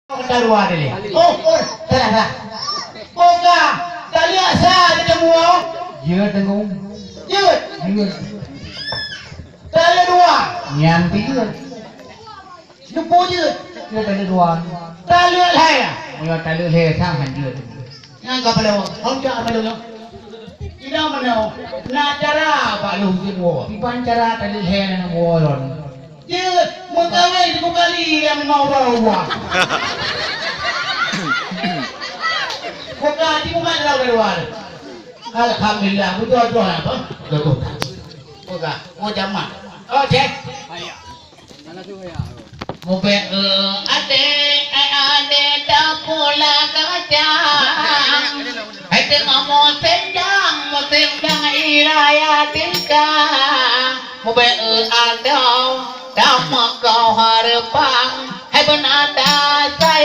Keluar dia. Oh, dah. Boga, tali asal dia semua. Dưa tengung. Yut, Dưa. tali dua. Nyanti dưa. Jumpa yut. Dưa tali dua. Tali lain. Mưa tali le sang hành dưa. Yang kau perlu, orang cakap perlu. Tidak mana, nak cara apa lu semua. Pipan cara tali le nang wolon. Yut, mengkawin di kali yang mau bawa. Boga, di mana dah keluar? Alhamdulillah, betul apa? Betul. Boga, mau jamak. Oh, cek. Mobe ade tak pula kacang. Hai tengah mau sendang iraya tingka. Mobe ada mak kau harapang. Hai benada saya